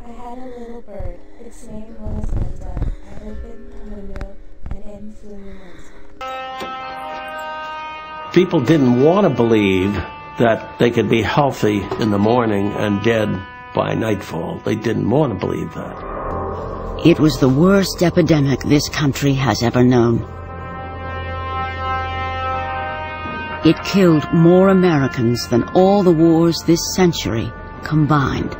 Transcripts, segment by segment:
I had a little bird. Its name was Influenza. I opened the window and Influenza. People didn't want to believe that they could be healthy in the morning and dead by nightfall. They didn't want to believe that. It was the worst epidemic this country has ever known. It killed more Americans than all the wars this century combined.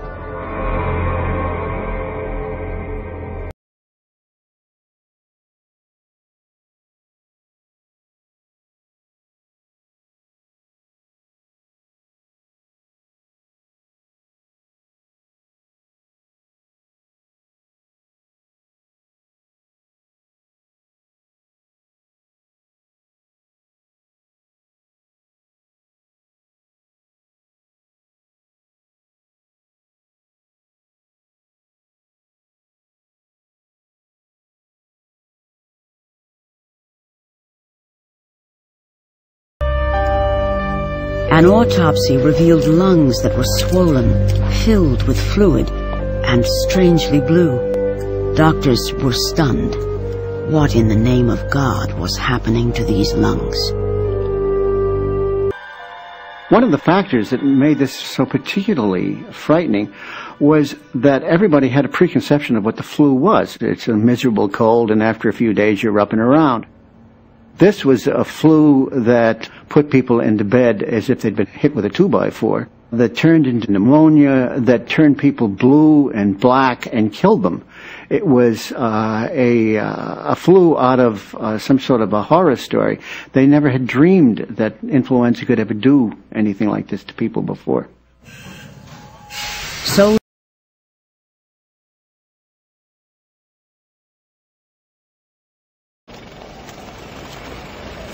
An autopsy revealed lungs that were swollen, filled with fluid, and strangely blue. Doctors were stunned. What in the name of God was happening to these lungs? One of the factors that made this so particularly frightening was that everybody had a preconception of what the flu was. It's a miserable cold, and after a few days you're up and around. This was a flu that put people into bed as if they'd been hit with a 2x4, that turned into pneumonia, that turned people blue and black and killed them. It was a flu out of some sort of a horror story. They never had dreamed that influenza could ever do anything like this to people before. So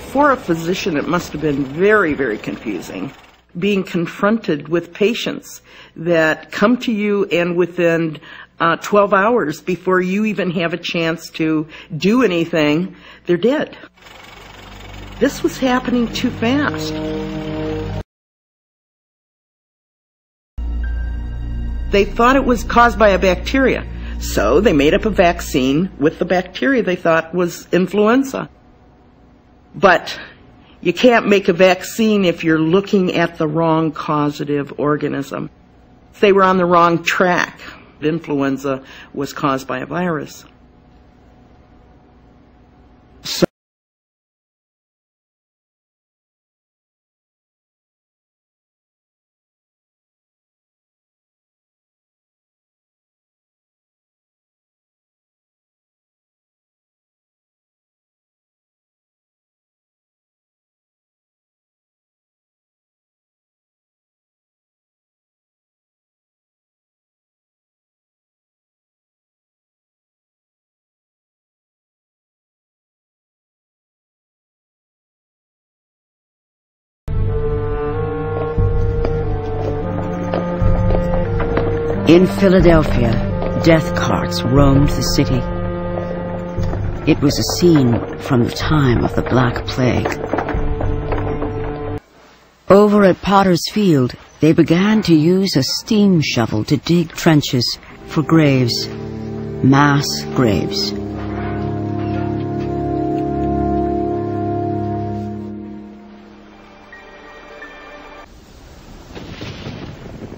for a physician, it must have been very, very confusing, being confronted with patients that come to you and within 12 hours, before you even have a chance to do anything, they're dead. This was happening too fast. They thought it was caused by a bacteria, so they made up a vaccine with the bacteria they thought was influenza. But you can't make a vaccine if you're looking at the wrong causative organism. They were on the wrong track. Influenza was caused by a virus. In Philadelphia, death carts roamed the city. It was a scene from the time of the Black Plague. Over at Potter's Field, they began to use a steam shovel to dig trenches for graves, mass graves.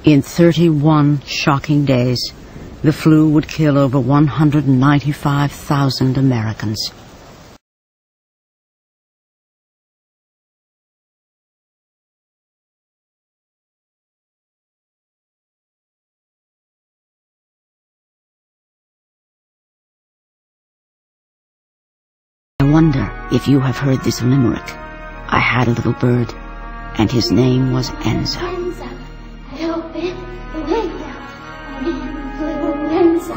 In 31 shocking days, the flu would kill over 195,000 Americans. I wonder if you have heard this limerick. I had a little bird, and his name was Enza. I opened the window and Influenza.